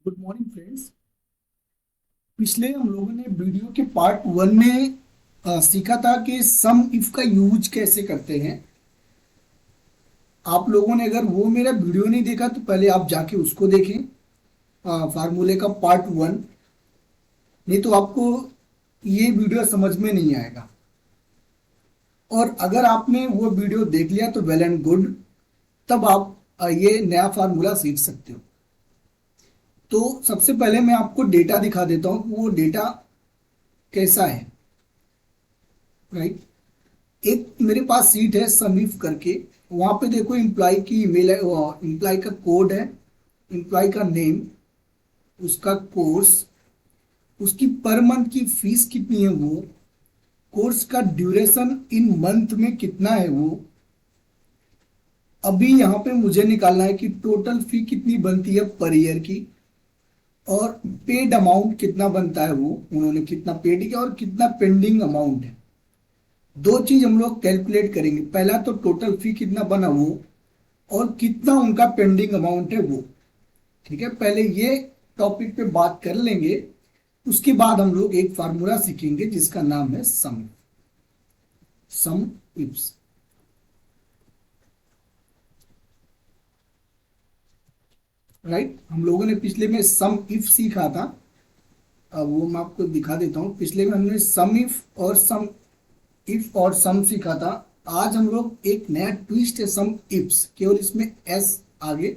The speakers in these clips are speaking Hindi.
Good morning friends. पिछले हम लोगों ने वीडियो के पार्ट वन में सीखा था कि सम इफ का यूज कैसे करते हैं। आप लोगों ने अगर वो मेरा वीडियो नहीं देखा तो पहले आप जाके उसको देखें, फार्मूले का पार्ट वन। नहीं तो आपको ये वीडियो समझ में नहीं आएगा। और अगर आपने वो वीडियो देख लिया तो वेल एंड गुड, तब आप ये नया फार्मूला सीख सकते हो। तो सबसे पहले मैं आपको डेटा दिखा देता हूँ कि वो डेटा कैसा है। राइट, एक मेरे पास सीट है समीफ करके। वहां पे देखो एम्प्लॉय की ईमेल है, एम्प्लॉय का कोड है, एम्प्लॉय का नेम, उसका कोर्स, उसकी पर मंथ की फीस कितनी है वो, कोर्स का ड्यूरेशन इन मंथ में कितना है वो। अभी यहाँ पे मुझे निकालना है कि टोटल फी कितनी बनती है पर ईयर की, और पेड अमाउंट कितना बनता है, वो उन्होंने कितना पेड किया और कितना पेंडिंग अमाउंट है। दो चीज हम लोग कैलकुलेट करेंगे, पहला तो टोटल फी कितना बना वो, और कितना उनका पेंडिंग अमाउंट है वो। ठीक है, पहले ये टॉपिक पे बात कर लेंगे। उसके बाद हम लोग एक फार्मूला सीखेंगे जिसका नाम है सम सम इफ्स। राइट, हम लोगों ने पिछले में सम इफ सीखा था। अब वो मैं आपको दिखा देता हूँ। पिछले में हमने सम इफ और सम इफ और सम सीखा था। आज हम लोग एक नया ट्विस्ट है सम इफ्स, केवल इसमें एस आगे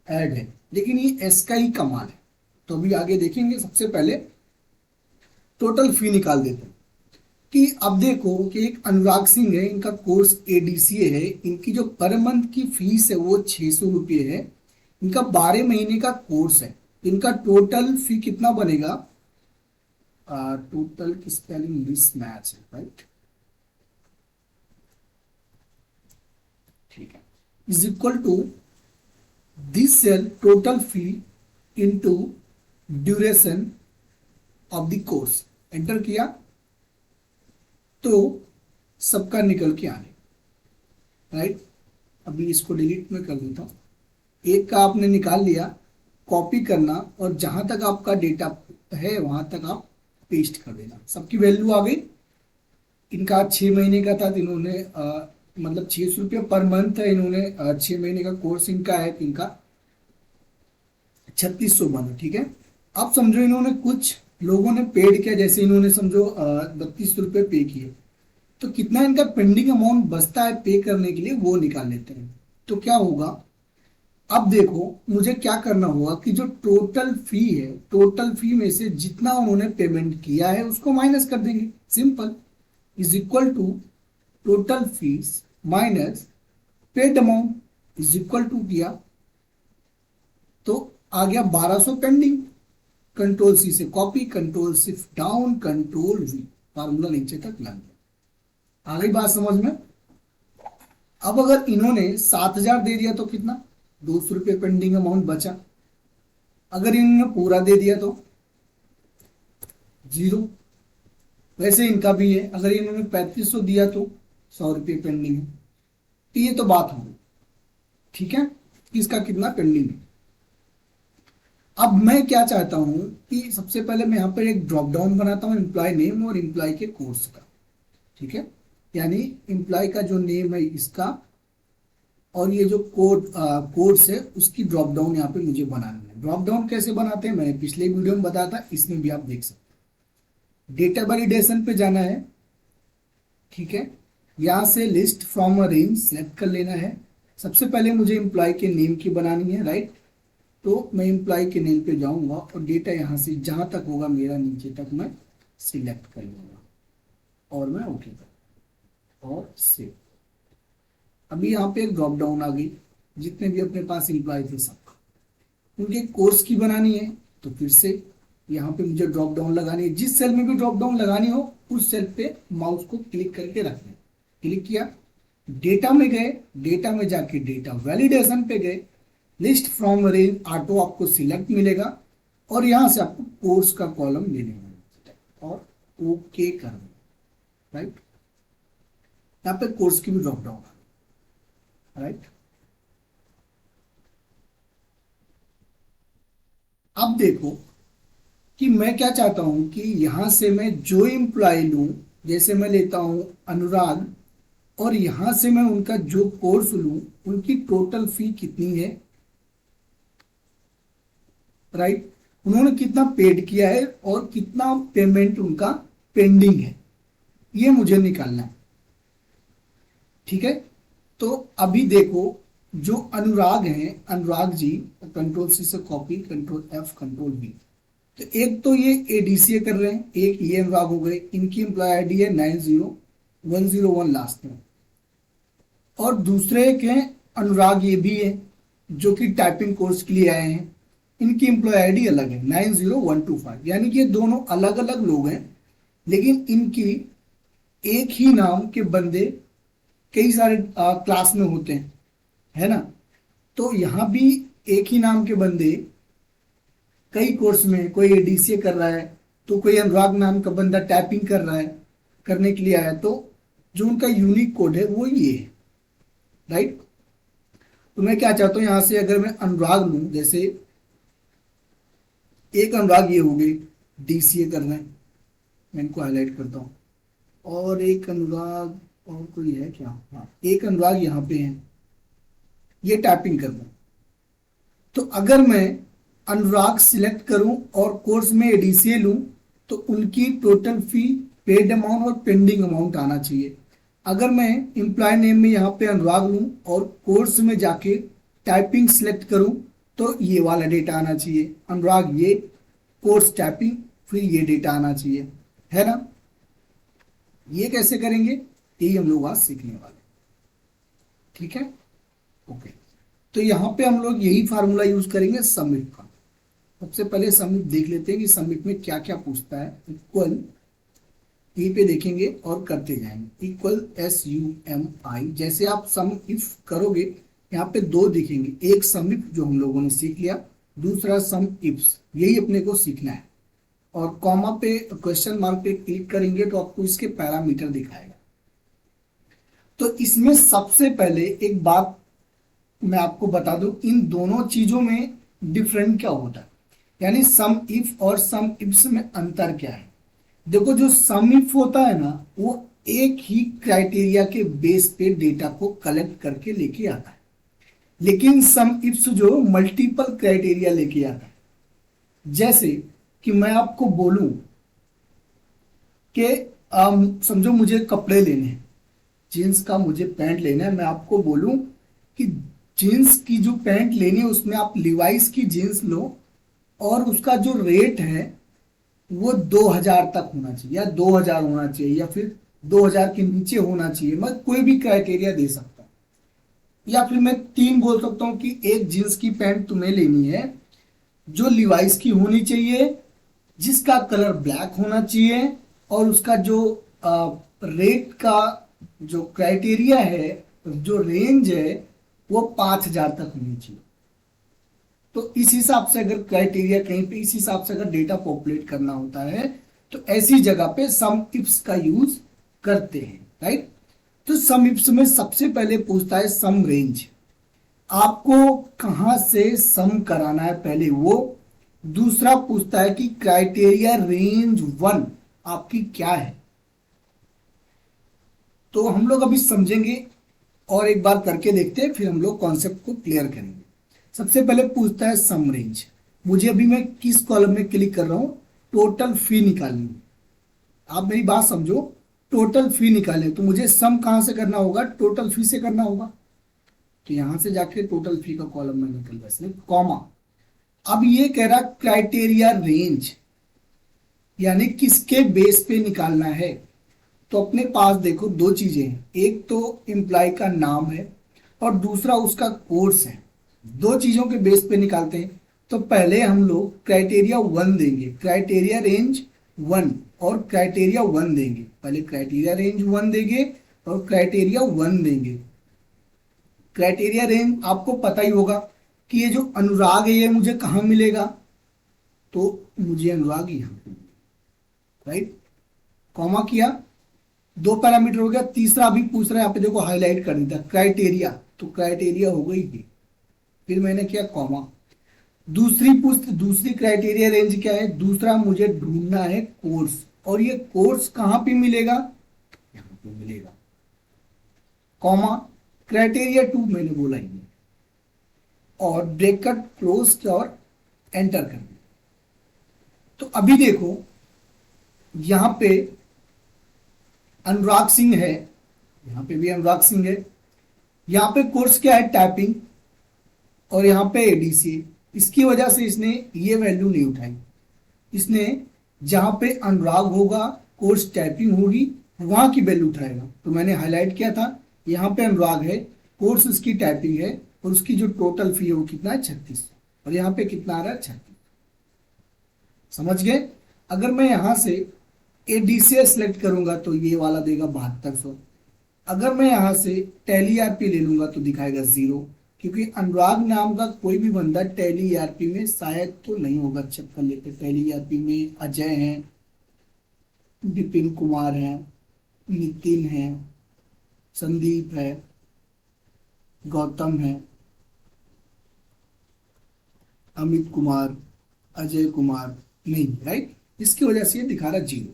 ऐड है, लेकिन ये एस का ही कमाल है। तो अभी आगे देखेंगे। सबसे पहले टोटल फी निकाल देते हैं कि अब देखो कि एक अनुराग सिंह है, इनका कोर्स एडीसीए है, इनकी जो पर मंथ की फीस है वो 600 रुपये है। इनका 12 महीने का कोर्स है। इनका टोटल फी कितना बनेगा, टोटल की स्पेलिंग मिस मैच है, राइट। ठीक है, is equal to this cell total fee into duration of the course. Enter किया तो सबका निकल के आने, राइट। अभी इसको डिलीट में कर देता हूँ। एक का आपने निकाल लिया, कॉपी करना और जहां तक आपका डेटा है वहां तक आप पेस्ट कर देना। सबकी वैल्यू आ गई। इनका 6 महीने का था तो इन्होंने मतलब 600 रुपये पर मंथ है। इन्होंने 6 महीने का कोर्स इनका है तो इनका 3600 बना। ठीक है, अब समझो इन्होंने कुछ लोगों ने पेड किया, जैसे इन्होंने समझो 3200 रुपये पे किए, तो कितना इनका पेंडिंग अमाउंट बचता है पे करने के लिए वो निकाल लेते हैं। तो क्या होगा, अब देखो मुझे क्या करना होगा कि जो टोटल फी है, टोटल फी में से जितना उन्होंने पेमेंट किया है उसको माइनस कर देंगे। Simple, is equal to total fees minus paid amount is equal to किया तो आ गया 1200 पेंडिंग। कंट्रोल सी से copy, control shift down, control V, formula नीचे तक लग गया। आ गई बात समझ में। अब अगर इन्होंने 7000 दे दिया तो कितना, 200 रुपये पेंडिंग अमाउंट बचा। अगर इन्होंने पूरा दे दिया तो जीरो। वैसे इनका भी है, अगर इन्होंने 3500 दिया तो 100 रुपये पेंडिंग है। तो ये तो बात होगी। ठीक है, इसका कितना पेंडिंग है। अब मैं क्या चाहता हूं कि सबसे पहले मैं यहाँ पर एक ड्रॉप डाउन बनाता हूँ, एम्प्लॉय नेम और एम्प्लॉय के कोर्स का। ठीक है, यानी एम्प्लॉय का जो नेम है इसका, और ये जो कोर्स है उसकी ड्रॉप डाउन यहाँ पे मुझे बनानी है। ड्रॉप डाउन कैसे बनाते हैं मैंने पिछले वीडियो में बताया था, इसमें भी आप देख सकते हैं। डेटा वैलिडेशन पे जाना है। ठीक है, यहाँ से list from a range select कर लेना है। सबसे पहले मुझे एम्प्लॉय के नेम की बनानी है, राइट। तो मैं एम्प्लॉय के नेम पे जाऊंगा और डेटा यहाँ से जहां तक होगा मेरा नीचे तक मैं सिलेक्ट कर लूंगा और मैं ओके कर और सेव। अभी यहाँ पे एक ड्रॉप डाउन आ गई, जितने भी अपने पास एम्प्लॉय थे सबका। उनके कोर्स की बनानी है तो फिर से यहाँ पे मुझे ड्रॉप डाउन लगानी है। जिस सेल में भी ड्रॉप डाउन लगानी हो उस सेल पे माउस को क्लिक करके रखना है। क्लिक किया, डेटा में गए, डेटा में जाके डेटा वैलिडेशन पे गए, लिस्ट फ्रॉम रेंज ऑटो आपको सिलेक्ट मिलेगा और यहां से आपको कोर्स का कॉलम ले लेना और ओके करना, राइट। यहाँ पे कोर्स की भी ड्रॉप डाउन, राइट। अब देखो कि मैं क्या चाहता हूं कि यहां से मैं जो एम्प्लॉय लूं, जैसे मैं लेता हूं अनुराग, और यहां से मैं उनका जो कोर्स लूं, उनकी टोटल फी कितनी है, राइट, उन्होंने कितना पेड किया है और कितना पेमेंट उनका पेंडिंग है, ये मुझे निकालना है। ठीक है, तो अभी देखो जो अनुराग हैं, अनुराग जी, कंट्रोल सी से copy, control F, control we, तो एक तो ये एडीसीए कर रहे हैं, एक ये अनुराग हो गए, इनकी एम्प्लॉय आईडी है 90101 लास्ट में, और दूसरे एक हैं अनुराग, ये भी है जो कि टाइपिंग कोर्स के लिए आए हैं, इनकी एम्प्लॉय आईडी अलग है 90125, यानी कि ये दोनों अलग अलग लोग हैं, लेकिन इनकी एक ही नाम के बंदे कई सारे क्लास में होते हैं, है ना। तो यहां भी एक ही नाम के बंदे कई कोर्स में, कोई एडीसीए कर रहा है, तो कोई अनुराग नाम का बंदा टाइपिंग कर रहा है, करने के लिए आया, तो जो उनका यूनिक कोड है वो ये है, राइट। तो मैं क्या चाहता हूं, यहां से अगर मैं अनुराग लूं, जैसे एक अनुराग ये हो गए, डीसीए कर रहे हैं, मैं इनको हाईलाइट करता हूं, और एक अनुराग, और कोई है क्या, हाँ एक अनुराग यहाँ पे है, ये टाइपिंग कर रहे हैं। तो अगर मैं अनुराग सिलेक्ट करूं और कोर्स में एडीसीए लूं, तो उनकी टोटल फी, पेड अमाउंट और पेंडिंग अमाउंट आना चाहिए। अगर मैं एम्प्लॉय नेम में यहाँ पे अनुराग लूं और कोर्स में जाके टाइपिंग सिलेक्ट करूं, तो ये वाला डेटा आना चाहिए, अनुराग ये, कोर्स टाइपिंग, फिर ये डेटा आना चाहिए, है ना। ये कैसे करेंगे, यही हम लोग आज सीखने वाले, ठीक है, ओके। तो यहाँ पे हम लोग यही फार्मूला यूज करेंगे सबमिट का। सबसे पहले सबमिट देख लेते हैं कि सबमिट में क्या क्या पूछता है। इक्वल यहीं पे देखेंगे और करते जाएंगे, इक्वल SUMI, जैसे आप सम इफ करोगे यहाँ पे दो दिखेंगे, एक सम इफ जो हम लोगों ने सीख लिया, दूसरा सम इफ्स, यही अपने को सीखना है। और कॉमा पे, क्वेश्चन मार्क पे क्लिक करेंगे तो आपको इसके पैरामीटर दिखाएगा। तो इसमें सबसे पहले एक बात मैं आपको बता दूं, इन दोनों चीजों में डिफरेंट क्या होता है, यानी सम इफ और सम इफ्स में अंतर क्या है। देखो जो सम इफ होता है ना, वो एक ही क्राइटेरिया के बेस पे डेटा को कलेक्ट करके लेके आता है, लेकिन सम इफ्स जो मल्टीपल क्राइटेरिया लेके आता है। जैसे कि मैं आपको बोलूं कि समझो मुझे कपड़े लेने हैं, जीन्स का मुझे पैंट लेना है, मैं आपको बोलूं कि जीन्स की जो पैंट लेनी है उसमें आप लिवाइस की जीन्स लो, और उसका जो रेट है वो 2000 तक होना चाहिए, या 2000 होना चाहिए, या फिर 2000 के नीचे होना चाहिए, मैं कोई भी क्राइटेरिया दे सकता हूँ। या फिर मैं तीन बोल सकता हूँ कि एक जीन्स की पैंट तुम्हें लेनी है जो लिवाइस की होनी चाहिए, जिसका कलर ब्लैक होना चाहिए, और उसका जो रेट का जो क्राइटेरिया है, जो रेंज है, वो 5000 तक होनी चाहिए। तो इस हिसाब से अगर क्राइटेरिया कहीं पे इस हिसाब से अगर डेटा पॉपुलेट करना होता है, तो ऐसी जगह पे सम इफ्स का यूज करते हैं, राइट। तो सम इफ्स में सबसे पहले पूछता है सम रेंज, आपको कहां से सम कराना है पहले वो। दूसरा पूछता है कि क्राइटेरिया रेंज 1 आपकी क्या है। तो हम लोग अभी समझेंगे और एक बार करके देखते हैं, फिर हम लोग कॉन्सेप्ट को क्लियर करेंगे। सबसे पहले पूछता है सम रेंज, मुझे अभी मैं किस कॉलम में क्लिक कर रहा हूं, टोटल फी निकालनी है। आप मेरी बात समझो, टोटल फी निकालने तो मुझे सम कहां से करना होगा, टोटल फी से करना होगा। तो यहां से जाके टोटल फी का कॉलम में निकल रहा है, कॉमा। अब ये कह रहा क्राइटेरिया रेंज, यानी किसके बेस पे निकालना है। तो अपने पास देखो दो चीजें हैं, एक तो एम्प्लॉय का नाम है और दूसरा उसका कोर्स है। दो चीजों के बेस पे निकालते हैं। तो पहले हम लोग क्राइटेरिया 1 देंगे, क्राइटेरिया रेंज 1 और क्राइटेरिया 1 देंगे। पहले क्राइटेरिया रेंज 1 देंगे और क्राइटेरिया 1 देंगे। क्राइटेरिया रेंज आपको पता ही होगा कि ये जो अनुराग है ये मुझे कहाँ मिलेगा, तो मुझे अनुराग यहाँ पे, राइट, कॉमा किया, दो पैरामीटर हो गया। तीसरा अभी पूछ रहा है, यहाँ पे देखो हाईलाइट कर देता क्राइटेरिया, तो क्राइटेरिया हो गई थी, फिर मैंने किया कॉमा। दूसरी क्राइटेरिया रेंज क्या है, दूसरा मुझे ढूंढना है कोर्स, और ये कोर्स कहां पे मिलेगा, यहां पे मिलेगा, कॉमा क्राइटेरिया 2 मैंने बोला ही है, और ब्रैकेट क्लोज और एंटर कर दिया। तो अभी देखो यहां पे अनुराग सिंह है, यहां पे भी अनुराग सिंह है, यहां पे कोर्स क्या है, टाइपिंग, और यहां पे एडीसी। इसकी वजह से इसने ये वैल्यू नहीं उठाई, इसने जहां पे अनुराग होगा, कोर्स टाइपिंग होगी, वहां की वैल्यू उठाएगा। तो मैंने हाईलाइट किया था, यहाँ पे अनुराग है, कोर्स उसकी टाइपिंग है, और उसकी जो टोटल फी है वो कितना है, 3600, और यहाँ पे कितना आ रहा है, 36। समझ गए। अगर मैं यहां से एडीसी सेलेक्ट करूंगा तो ये वाला देगा 7200। अगर मैं यहां से टैली ईआरपी ले लूंगा तो दिखाएगा 0, क्योंकि अनुराग नाम का कोई भी बंदा टैली ईआरपी में शायद तो नहीं होगा। चेक कर लेते, टैली ईआरपी में अजय हैं, विपिन कुमार हैं, नितिन है, संदीप है, गौतम है, अमित कुमार, अजय कुमार नहीं, राइट। इसकी वजह से ये दिखा रहा 0,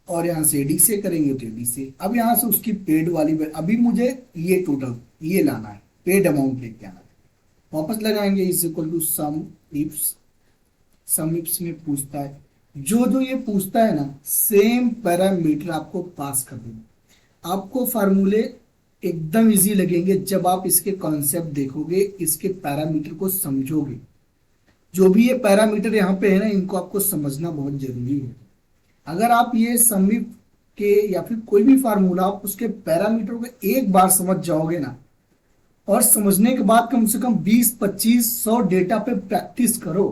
और यहां से डी से करेंगे तो डी से। अब यहां से उसकी पेड वाली, अभी मुझे ये टोटल ये लाना है, पेड अमाउंट लेके आना है, वापस लगाएंगे is equal to sum ifs में पूछता है, जो जो ये पूछता है ना, सेम पैरामीटर आपको पास कर देना। आपको फार्मूले एकदम इजी लगेंगे जब आप इसके कॉन्सेप्ट देखोगे, इसके पैरामीटर को समझोगे। जो भी ये पैरामीटर यहाँ पे है ना, इनको आपको समझना बहुत जरूरी है। अगर आप ये समीप के या फिर कोई भी फार्मूला, आप उसके पैरामीटर को एक बार समझ जाओगे ना, और समझने के बाद कम से कम 20-25-100 डेटा पे प्रैक्टिस करो,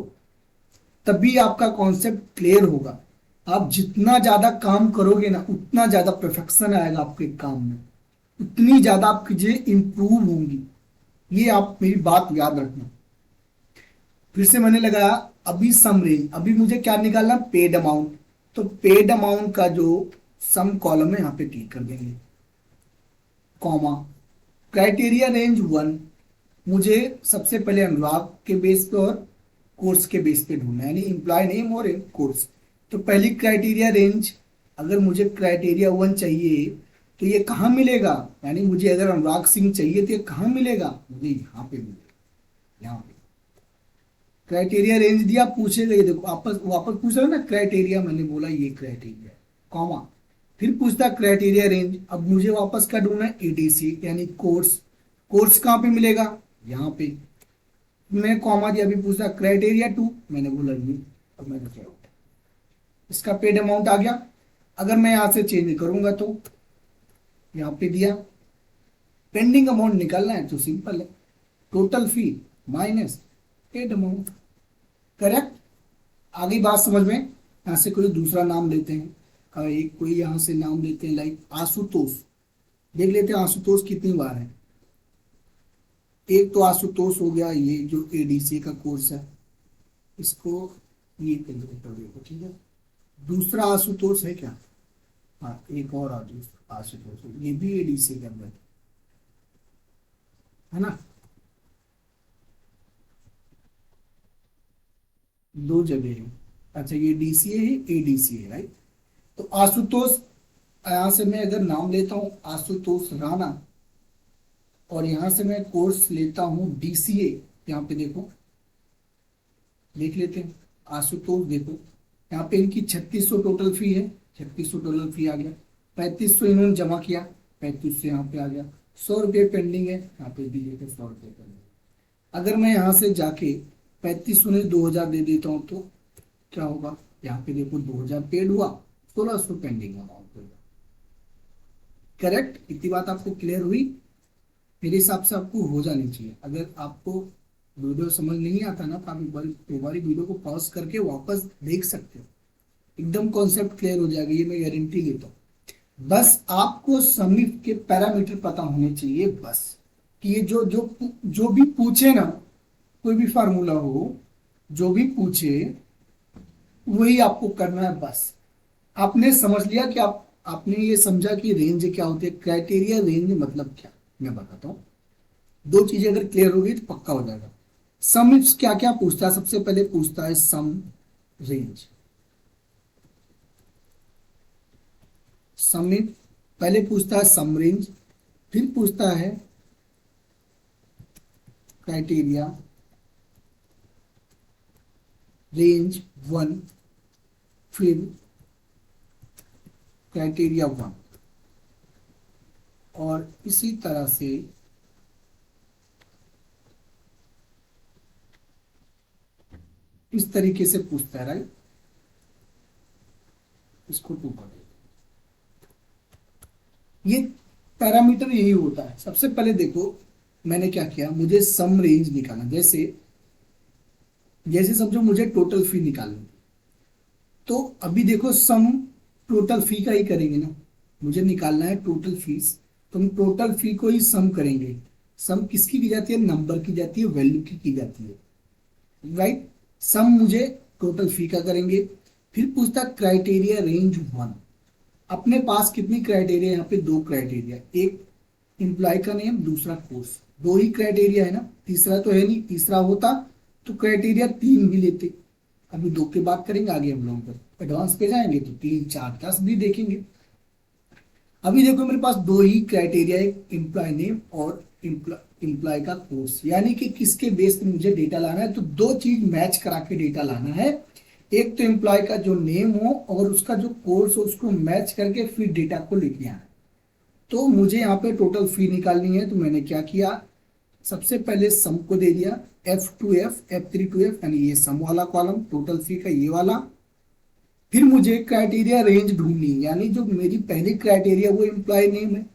तभी आपका कॉन्सेप्ट क्लियर होगा। आप जितना ज्यादा काम करोगे ना, उतना ज्यादा परफेक्शन आएगा आपके काम में, उतनी ज्यादा आपकी चीजें इंप्रूव होंगी। ये आप मेरी बात याद रखना। फिर से मैंने लगाया, अभी सम रेंज, अभी मुझे क्या निकालना, पेड अमाउंट। तो पेड अमाउंट का जो सम कॉलम है यहाँ पे क्लिक कर देंगे, कॉमा क्राइटेरिया रेंज 1, मुझे सबसे पहले अनुराग के बेस पे और कोर्स के बेस पे ढूंढना है, यानी एम्प्लॉय नेम और कोर्स। तो पहली क्राइटेरिया रेंज, अगर मुझे क्राइटेरिया 1 चाहिए तो ये कहाँ मिलेगा, यानी मुझे अगर अनुराग सिंह चाहिए तो ये कहाँ मिलेगा, मुझे यहाँ पे मिलेगा, यहाँ पे। क्राइटेरिया रेंज दिया, पूछेगा, ये देखो वापस वापस पूछ रहा है ना, क्राइटेरिया मैंने बोला ये क्राइटेरिया, कॉमा फिर पूछता क्राइटेरिया रेंज। अब मुझे वापस क्या ढूंढना है, एडीसी यानी कोर्स। कोर्स कहाँ पे मिलेगा, यहाँ पे। मैं कॉमा दिया, अभी पूछता क्राइटेरिया 2, मैंने बोला ये। अब मैंने क्या, इसका पेड अमाउंट आ गया। अगर मैं यहां से चेंज करूंगा तो यहाँ पे दिया, पेंडिंग अमाउंट निकालना है तो सिंपल है, total fee minus paid amount. Correct. आगे बात समझ में। यहां से कोई दूसरा नाम लेते हैं, एक कोई यहां से नाम लेते हैं, लाइक आशुतोष। देख लेते हैं आशुतोष कितनी बार है। एक तो आशुतोष हो गया, ये जो एडीसी का कोर्स है, इसको ये देखो, ठीक है। दूसरा आशुतोष है क्या, हाँ एक और आशुतोष, ये भी एडीसी के अंदर है ना, 2 जगह है। अच्छा ये डीसीए है, एडीसी है, राइट। तो आशुतोष, यहां से मैं अगर नाम लेता हूं आशुतोष राणा, और यहां से मैं कोर्स लेता हूं डीसीए, यहाँ पे देखो, देख लेते हैं आशुतोष, देखो यहाँ पे इनकी 3600 टोटल फी है, 3600 टोटल फी आ गया, 3500 इन्होंने जमा किया, 3500 यहाँ पे आ गया, 100 रुपये पेंडिंग है, यहाँ पे भी लेकर 100 रुपये पेंडिंग। अगर मैं यहाँ से जाके 3500 ने 2000 दे देता हूँ तो क्या होगा, यहाँ पे देखो 2000 पेड हुआ, 1600 पेंडिंग अमाउंट होगा। करेक्ट। इतनी बात आपको क्लियर हुई। मेरे हिसाब से आपको हो जानी चाहिए। अगर आपको वीडियो समझ नहीं आता ना, तो आप एक बार वीडियो को पॉज करके वापस देख सकते हो, एकदम कॉन्सेप्ट क्लियर हो जाएगा, ये मैं गारंटी लेता हूँ। बस आपको समीप के पैरामीटर पता होने चाहिए, बस कि ये जो भी पूछे ना, कोई भी फार्मूला हो, जो भी पूछे वही आपको करना है। बस आपने समझ लिया कि आपने ये समझा कि रेंज क्या होती है, क्राइटेरिया रेंज मतलब क्या, मैं बताता हूँ। दो चीजें अगर क्लियर होगी तो पक्का हो जाएगा। सम इफ क्या क्या पूछता है, सबसे पहले पूछता है सम रेंज। सम इफ पहले पूछता है सम रेंज, फिर पूछता है क्राइटेरिया रेंज वन, फिर क्राइटेरिया वन, और इसी तरह से इस तरीके से पूछता है, राइट। इसको टू कर, ये पैरामीटर यही होता है। सबसे पहले देखो मैंने क्या किया, मुझे सम रेंज निकालना, जैसे जैसे समझो मुझे टोटल फी निकालनी, तो अभी देखो सम टोटल फी का ही करेंगे ना, मुझे निकालना है टोटल फीस, तो हम टोटल फी को ही सम करेंगे। सम किसकी की जाती है, नंबर की जाती है, वैल्यू की जाती है, राइट। सम मुझे टोटल फी का करेंगे। फिर पूछता क्राइटेरिया रेंज वन, अपने पास कितनी क्राइटेरिया, यहाँ पे दो क्राइटेरिया, एक एम्प्लॉय का नेम, दूसरा कोर्स, दो ही क्राइटेरिया है ना, तीसरा तो है नहीं, तीसरा होता तो क्राइटेरिया तीन भी लेते। अभी दो की बात करेंगे, आगे हम लोग पर एडवांस पे जाएंगे तो 3 4 10 भी देखेंगे। अभी देखो मेरे पास दो ही क्राइटेरिया, एक एम्प्लॉय नेम और एम्प्लॉय का कोर्स, यानी कि किसके बेस पे मुझे डेटा लाना है, तो दो चीज मैच करा के डेटा लाना है। एक तो एम्प्लॉय का जो नेम हो और उसका जो कोर्स हो, उसको मैच करके फिर डेटा को लेके आना है। तो मुझे यहाँ पे टोटल फी निकालनी है, तो मैंने क्या किया, सबसे पहले सम को दे दिया, F2F F3 यानी ये सम वाला कॉलम, टोटल फी का ये वाला। फिर मुझे क्राइटेरिया रेंज ढूंढनी, यानी जो मेरी पहली क्राइटेरिया वो एम्प्लॉय नेम है,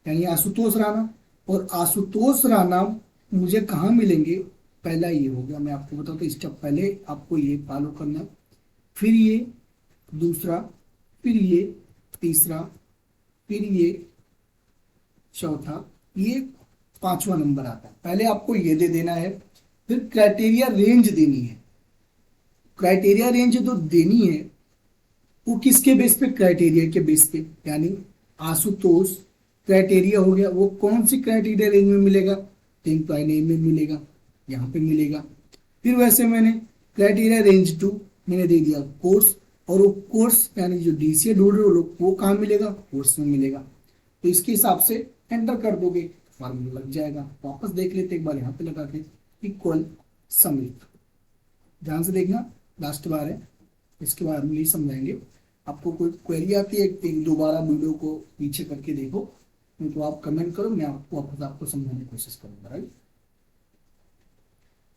यानी आशुतोष राणा, और आशुतोष राणा मुझे कहाँ मिलेंगे, पहला ये हो गया, मैं आपको बताता हूँ स्टेप, पहले आपको ये फॉलो करना है, फिर ये दूसरा, फिर ये तीसरा, फिर ये चौथा, ये पांचवा नंबर आता है। पहले आपको ये दे देना है, फिर क्राइटेरिया रेंज देनी है। क्राइटेरिया रेंज जो देनी है वो किसके बेस पे, क्राइटेरिया के बेस पे, यानी आशुतोष क्राइटेरिया हो गया, वो कौन सी क्राइटेरिया रेंज में मिलेगा, तो एम्प्लॉय नेम में मिलेगा, यहाँ पे मिलेगा। फिर वैसे मैंने क्राइटेरिया रेंज टू मैंने दे दिया कोर्स, और वो कोर्स यानी जो डीसीए ढूंढ रहे हो लोग, वो कहाँ मिलेगा, कोर्स में मिलेगा। तो इसके हिसाब से एंटर कर दोगे, फार्मूला लग जाएगा। वापस देख लेते एक बार यहाँ पे लगा के, इक्वल सम इफ, ध्यान से देखना, लास्ट बार है, इसके बाद हम नहीं समझाएंगे। आपको कोई क्वेरी आती है एक दोबारा वीडियो को पीछे करके देखो, नहीं तो आप कमेंट करो, मैं आपको वापस आपको समझाने की कोशिश करूंगा, राइट।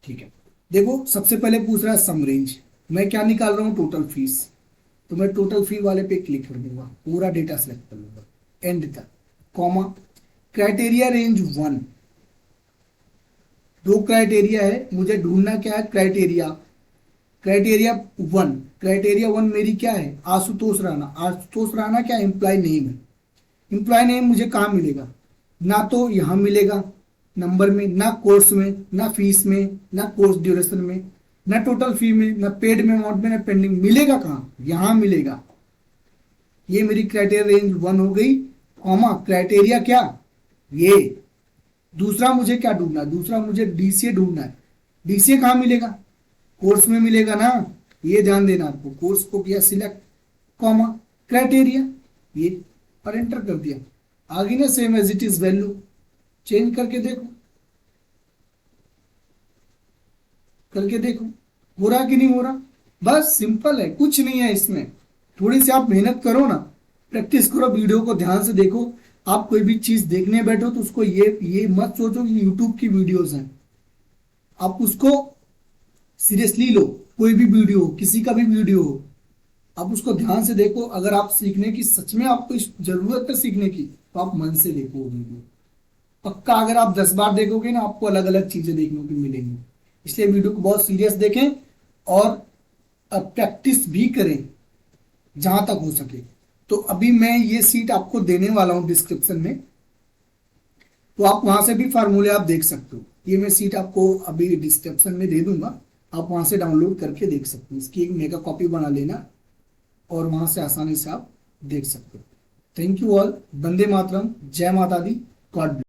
ठीक है, देखो सबसे पहले पूछ रहा है सम रेंज, मैं क्या निकाल रहा हूँ, टोटल फीस, तो मैं टोटल फी वाले पे क्लिक कर दूंगा, पूरा डेटा सेलेक्ट कर लूंगा एंड तक, कॉमा क्राइटेरिया रेंज वन, दो क्राइटेरिया है, मुझे ढूंढना क्या है, criteria criteria one, criteria one मेरी क्या है, आशुतोष राणा। आशुतोष राणा क्या एम्प्लॉय नेम है, एम्प्लॉय नेम मुझे कहाँ मिलेगा, ना तो यहाँ मिलेगा नंबर में, ना कोर्स में, ना फीस में, ना कोर्स ड्यूरेशन में, ना टोटल फी में, ना पेड में अमाउंट में, ना पेंडिंग, मिलेगा कहाँ, यहाँ मिलेगा। ये मेरी क्राइटेरिया रेंज वन हो गई, कॉमा क्राइटेरिया क्या, ये। दूसरा मुझे क्या ढूंढना है, दूसरा मुझे डीसीए ढूंढना है, डीसीए कहाँ मिलेगा, कोर्स में मिलेगा ना, ये ध्यान देना आपको। कोर्स को किया सिलेक्ट, कॉमा क्राइटेरिया, ये और एंटर कर दिया, आगे ना same as it is value, change करके देखो हो रहा कि नहीं हो रहा। बस सिंपल है, कुछ नहीं है इसमें, थोड़ी सी आप मेहनत करो ना, प्रैक्टिस करो, वीडियो को ध्यान से देखो। आप कोई भी चीज देखने बैठो तो उसको ये मत सोचो कि यूट्यूब की वीडियोस हैं, आप उसको सीरियसली लो। कोई भी वीडियो हो, किसी का भी वीडियो हो, आप उसको ध्यान से देखो। अगर आप सीखने की सच में आपको जरूरत है सीखने की, तो आप मन से देखो वो वीडियो, पक्का। अगर आप 10 बार देखोगे ना, आपको अलग अलग चीजें देखने को मिलेंगी। इसलिए वीडियो को बहुत सीरियस देखें और प्रैक्टिस भी करें जहां तक हो सके। तो अभी मैं ये सीट आपको देने वाला हूं डिस्क्रिप्शन में, तो आप वहां से भी फार्मूले आप देख सकते हो। ये मैं सीट आपको अभी डिस्क्रिप्शन में दे दूंगा, आप वहां से डाउनलोड करके देख सकते हो। इसकी एक मेगा कॉपी बना लेना और वहां से आसानी से आप देख सकते हो। Thank you all, Vande Mataram, जय माता दी, गॉड ब्लेस।